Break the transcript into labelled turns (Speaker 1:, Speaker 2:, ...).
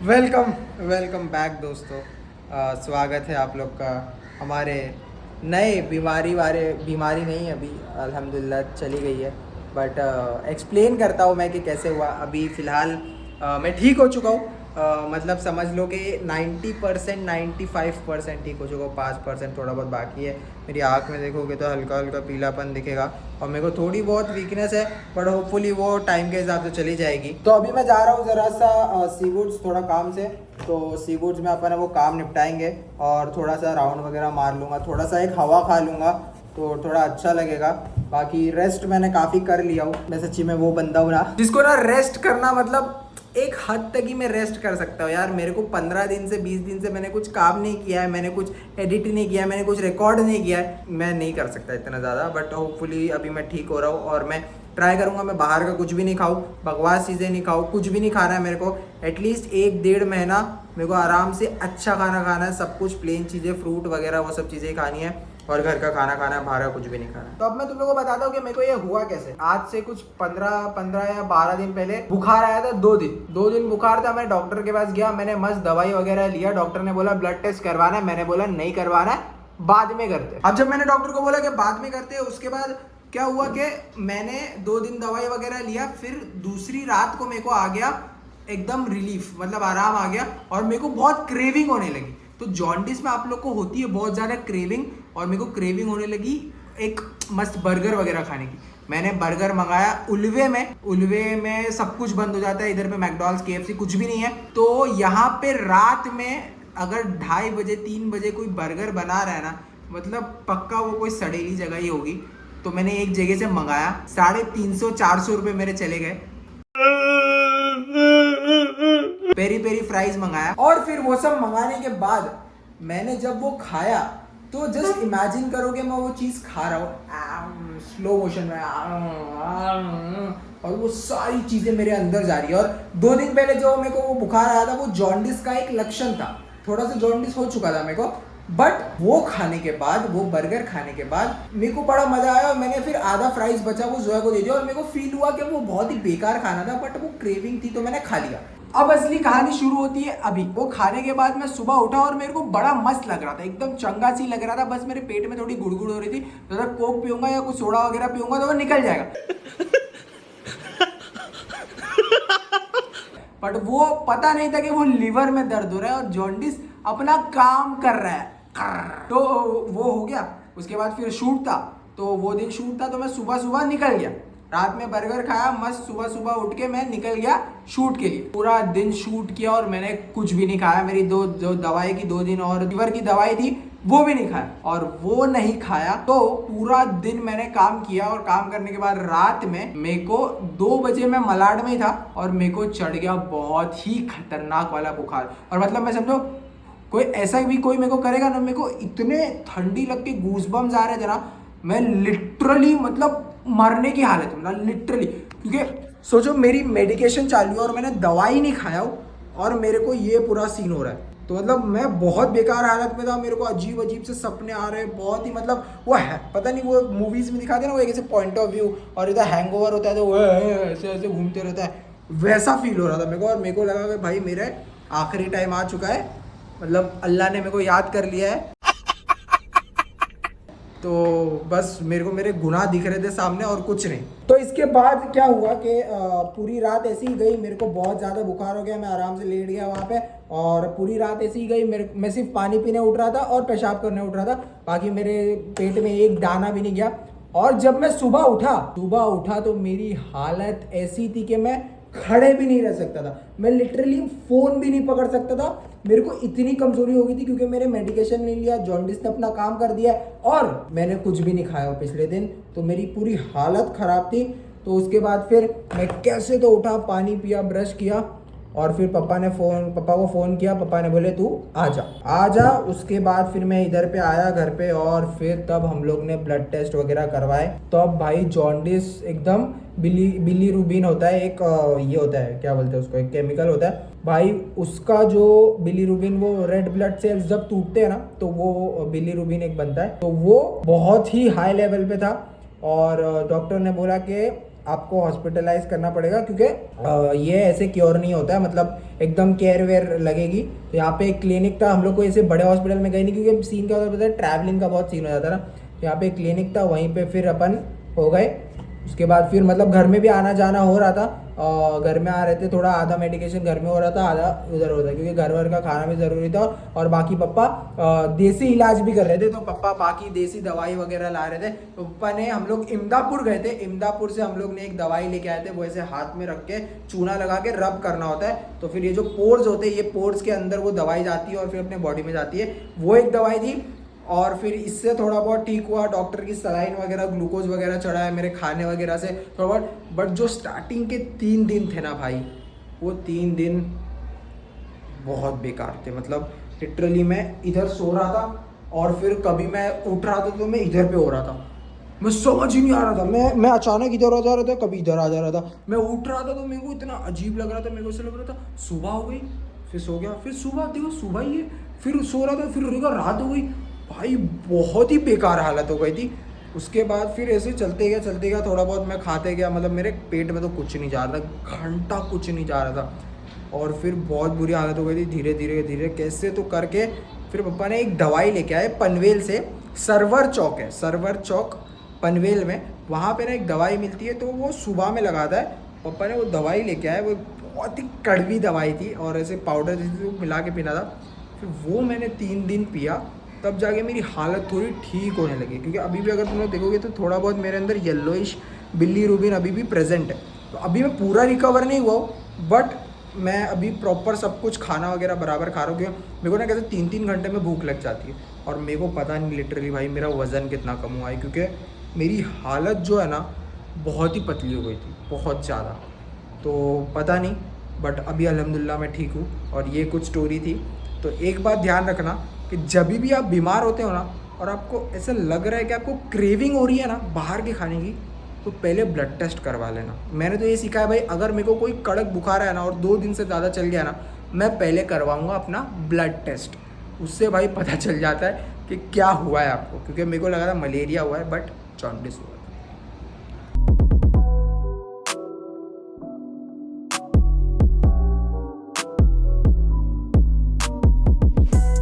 Speaker 1: Welcome welcome back दोस्तों। स्वागत है आप लोग का हमारे नए बीमारी नहीं है अभी, अल्हम्दुलिल्लाह चली गई है। बट एक्सप्लेन करता हूँ मैं कि कैसे हुआ। अभी फ़िलहाल मैं ठीक हो चुका हूँ। मतलब समझ लो कि 90% 95% ठीक हो चुका हूँ, 5% थोड़ा बहुत बाकी है। मेरी आँख में देखोगे तो हल्का हल्का पीलापन दिखेगा और मेरे को थोड़ी बहुत वीकनेस है, बट होपफुली वो टाइम के हिसाब से चली जाएगी। तो अभी मैं जा रहा हूँ ज़रा सा सी वुड्स थोड़ा काम से। तो सी वुड्स में अपन वो काम निपटाएंगे और थोड़ा सा राउंड वगैरह मार लूँगा, थोड़ा सा एक हवा खा लूँगा तो थोड़ा अच्छा लगेगा। बाकी रेस्ट मैंने काफ़ी कर लिया हूँ। मैं सच्ची में वो बंदा हूँ ना जिसको ना रेस्ट करना मतलब एक हद तक ही मैं रेस्ट कर सकता हूँ यार। मेरे को 15 दिन से 20 दिन से मैंने कुछ काम नहीं किया है, मैंने कुछ एडिट नहीं किया है, मैंने कुछ रिकॉर्ड नहीं किया है। मैं नहीं कर सकता इतना ज़्यादा, बट होपफुली अभी मैं ठीक हो रहा हूँ और मैं ट्राई करूँगा मैं बाहर का कुछ भी नहीं खाऊँ, बकवास चीज़ें नहीं खाऊँ, कुछ भी नहीं खाना है मेरे को। एटलीस्ट 1-1.5 महीना मेरे को आराम से अच्छा खाना खाना है, सब कुछ प्लेन चीज़ें, फ्रूट वगैरह वो सब चीज़ें खानी है और घर का खाना खाना है, बाहर का कुछ भी नहीं खाना है। तो अब मैं तुम लोगों को बताता हूँ कि मेरे को ये हुआ कैसे। आज से कुछ 15 या 12 दिन पहले बुखार आया था। 2 दिन बुखार था। मैं डॉक्टर के पास गया, मैंने मस्त दवाई वगैरह लिया। डॉक्टर ने बोला ब्लड टेस्ट करवाना है, मैंने बोला नहीं करवाना है, बाद में करते। अब जब मैंने डॉक्टर को बोला कि बाद में करते, उसके बाद क्या हुआ कि मैंने 2 दिन दवाई वगैरह लिया, फिर दूसरी रात को मेरे को आ गया एकदम रिलीफ, मतलब आराम आ गया और मेरे को बहुत क्रेविंग होने लगी। तो जॉन्डिस में आप लोग को होती है बहुत ज़्यादा क्रेविंग, और मेरे को क्रेविंग होने लगी एक मस्त बर्गर वगैरह खाने की। मैंने बर्गर मंगाया उल्वे में सब कुछ बंद हो जाता है। इधर पे मैकडॉनल्ड्स, केएफसी कुछ भी नहीं है। तो यहाँ पे रात में अगर 2:30 बजे 3 बजे कोई बर्गर बना रहा है ना, मतलब पक्का वो कोई सड़ेली जगह ही होगी। तो मैंने एक जगह से मंगाया, 350-400 रुपये मेरे चले गए। पेरी पेरी फ्राइज मंगाया और फिर वो सब मंगाने के बाद मैंने जब वो खाया तो जस्ट इमेजिन करो कि मैं वो चीज़ खा रहा हूँ स्लो मोशन में, और वो सारी चीज़ें मेरे अंदर जा रही है। और 2 दिन पहले जो मेरे को वो बुखार आया था वो जॉन्डिस का एक लक्षण था, थोड़ा सा जॉन्डिस हो चुका था मेरे को। बट वो खाने के बाद, वो बर्गर खाने के बाद मेरे को बड़ा मजा आया और मैंने फिर आधा फ्राइज बचा वो जोया को दे दिया और मेरे को फील हुआ कि वो बहुत ही बेकार खाना था, बट वो क्रेविंग थी तो मैंने खा लिया। अब असली कहानी शुरू होती है अभी। वो खाने के बाद मैं सुबह उठा और मेरे को बड़ा मस्त लग रहा था, एकदम चंगा सी लग रहा था। बस मेरे पेट में थोड़ी गुड़गुड़ हो रही थी, तो अगर कोक पीऊंगा या कुछ सोडा वगैरह पीऊंगा तो वो निकल जाएगा। बट वो पता नहीं था कि वो लीवर में दर्द हो रहा है और जॉन्डिस अपना काम कर रहा है। तो वो हो गया। उसके बाद फिर शूट था, तो वो दिन शूट था तो मैं सुबह सुबह निकल गया। रात में बर्गर खाया मस्त, सुबह सुबह उठ के मैं निकल गया शूट के लिए। पूरा दिन शूट किया और मैंने कुछ भी नहीं खाया। मेरी जो दवाई की 2 दिन और लीवर की दवाई थी वो भी नहीं खाया, और वो नहीं खाया तो पूरा दिन मैंने काम किया। और काम करने के बाद रात में मेरे को 2 बजे मैं मलाड में ही था और मेरे को चढ़ गया बहुत ही खतरनाक वाला बुखार। और मतलब मैं समझो कोई ऐसा भी कोई मेरे को करेगा ना, मेरे को इतने ठंडी लग के गूज़बम्स आ रहे थे ना, मैं लिटरली मतलब मरने की हालत में, मतलब लिटरली। क्योंकि सोचो मेरी मेडिकेशन चालू है और मैंने दवाई नहीं खाया हो और मेरे को ये पूरा सीन हो रहा है। तो मतलब मैं बहुत बेकार हालत में था। मेरे को अजीब अजीब से सपने आ रहे हैं, बहुत ही मतलब वो है, पता नहीं वो मूवीज़ में दिखाते हैं ना, वो एक ऐसे पॉइंट ऑफ व्यू और इधर हैंगओवर होता है तो वो ऐसे ऐसे घूमते रहता है, वैसा फील हो रहा था मेरे को। और मेरे को लगा कि भाई मेरा आखिरी टाइम आ चुका है, मतलब अल्लाह ने मेरे को याद कर लिया है। तो बस मेरे को मेरे गुनाह दिख रहे थे सामने और कुछ नहीं। तो इसके बाद क्या हुआ कि पूरी रात ऐसी ही गई। मेरे को बहुत ज़्यादा बुखार हो गया, मैं आराम से लेट गया वहाँ पे और पूरी रात ऐसी ही गई। मैं सिर्फ पानी पीने उठ रहा था और पेशाब करने उठ रहा था, बाकी मेरे पेट में एक दाना भी नहीं गया। और जब मैं सुबह उठा तो मेरी हालत ऐसी थी कि मैं खड़े भी नहीं रह सकता था, मैं लिटरली फ़ोन भी नहीं पकड़ सकता था। मेरे को इतनी कमजोरी हो गई थी क्योंकि मैंने मेडिकेशन नहीं लिया, जॉन्डिस ने अपना काम कर दिया और मैंने कुछ भी नहीं खाया पिछले दिन, तो मेरी पूरी हालत ख़राब थी। तो उसके बाद फिर मैं कैसे तो उठा, पानी पिया, ब्रश किया और फिर पापा को फ़ोन किया। पापा ने बोले तू आ जा। उसके बाद फिर मैं इधर पे आया घर पे और फिर तब हम लोग ने ब्लड टेस्ट वगैरह करवाए। तो अब भाई जॉन्डिस एकदम बिलीरुबिन होता है एक, ये होता है क्या बोलते हैं उसको, एक केमिकल होता है भाई। उसका जो बिलीरुबिन, वो रेड ब्लड सेल्स जब टूटते हैं ना तो वो बिलीरुबिन एक बनता है, तो वो बहुत ही हाई लेवल पे था। और डॉक्टर ने बोला कि आपको हॉस्पिटलाइज करना पड़ेगा, क्योंकि ये ऐसे क्योर नहीं होता है, मतलब एकदम केयर वेयर लगेगी। तो यहाँ पे एक क्लिनिक था, हम लोग को ऐसे बड़े हॉस्पिटल में गए नहीं, क्योंकि सीन क्या होता है ट्रैवलिंग का बहुत सीन हो जाता है ना। तो यहाँ पे एक क्लिनिक था, वहीं पे फिर अपन हो गए। उसके बाद फिर मतलब घर में भी आना जाना हो रहा था, घर में आ रहे थे, थोड़ा आधा मेडिकेशन घर में हो रहा था, आधा उधर हो रहा था, क्योंकि घर वर का खाना भी ज़रूरी था। और बाकी पापा देसी इलाज भी कर रहे थे, तो पापा बाकी देसी दवाई वगैरह ला रहे थे। तो पापा ने, हम लोग इमदापुर गए थे, इमदापुर से हम लोग ने एक दवाई लेके आए थे, वो ऐसे हाथ में रख के चूना लगा के रब करना होता है। तो फिर ये जो पोर्स होते हैं, ये पोर्स के अंदर वो दवाई जाती है और फिर अपने बॉडी में जाती है, वो एक दवाई थी। और फिर इससे थोड़ा बहुत ठीक हुआ, डॉक्टर की सलाइन वगैरह, ग्लूकोज वगैरह चढ़ा है मेरे खाने वगैरह से थोड़ा बहुत। बट जो स्टार्टिंग के 3 दिन थे ना भाई, वो 3 दिन बहुत बेकार थे। मतलब लिटरली मैं इधर सो रहा था और फिर कभी मैं उठ रहा था तो मैं इधर पे हो रहा था, मैं समझ ही नहीं आ रहा था। मैं अचानक इधर आ जा रहा था, कभी इधर आ जा रहा था। मैं उठ रहा था तो मेरे को इतना अजीब लग रहा था, मेरे को ऐसा लग रहा था सुबह हो गई, फिर सो गया, फिर सुबह देखो सुबह ही है, फिर सो रहा था, फिर रात हो गई। भाई बहुत ही बेकार हालत हो गई थी। उसके बाद फिर ऐसे चलते गया, थोड़ा बहुत मैं खाते गया, मतलब मेरे पेट में तो कुछ नहीं जा रहा था, घंटा कुछ नहीं जा रहा था। और फिर बहुत बुरी हालत हो गई थी। धीरे धीरे कैसे तो करके फिर पापा ने एक दवाई लेके आए पनवेल से, सरवर चौक है, सरवर चौक पनवेल में, वहाँ पे ना एक दवाई मिलती है, तो वो सुबह में लगाता है। पापा ने वो दवाई लेके आए, वो बहुत ही कड़वी दवाई थी और ऐसे पाउडर जैसे वो मिला के पीना था। फिर वो मैंने 3 दिन पिया, तब जाके मेरी हालत थोड़ी ठीक होने लगी। क्योंकि अभी भी अगर तुम लोग देखोगे तो थोड़ा बहुत मेरे अंदर येलोइश बिलीरुबिन अभी भी प्रेजेंट है। तो अभी मैं पूरा रिकवर नहीं हुआ हूँ, बट मैं अभी प्रॉपर सब कुछ खाना वगैरह बराबर खा रहा हूँ। क्योंकि मेरे को ना कैसे 3-3 घंटे में भूख लग जाती है, और मेरे को पता नहीं लिटरली भाई मेरा वज़न कितना कम हुआ है, क्योंकि मेरी हालत जो है ना बहुत ही पतली हो गई थी, बहुत ज़्यादा। तो पता नहीं, बट अभी अल्हम्दुलिल्लाह मैं ठीक हूँ। और ये कुछ स्टोरी थी। तो एक बात ध्यान रखना कि जब भी आप बीमार होते हो ना, और आपको ऐसा लग रहा है कि आपको क्रेविंग हो रही है ना बाहर के खाने की, तो पहले ब्लड टेस्ट करवा लेना। मैंने तो ये सीखा है भाई, अगर मेरे को कोई कड़क बुखार है ना और 2 दिन से ज़्यादा चल गया ना, मैं पहले करवाऊँगा अपना ब्लड टेस्ट। उससे भाई पता चल जाता है कि क्या हुआ है आपको। क्योंकि मेरे को लगा था मलेरिया हुआ है, बट जॉन्डिस हुआ है।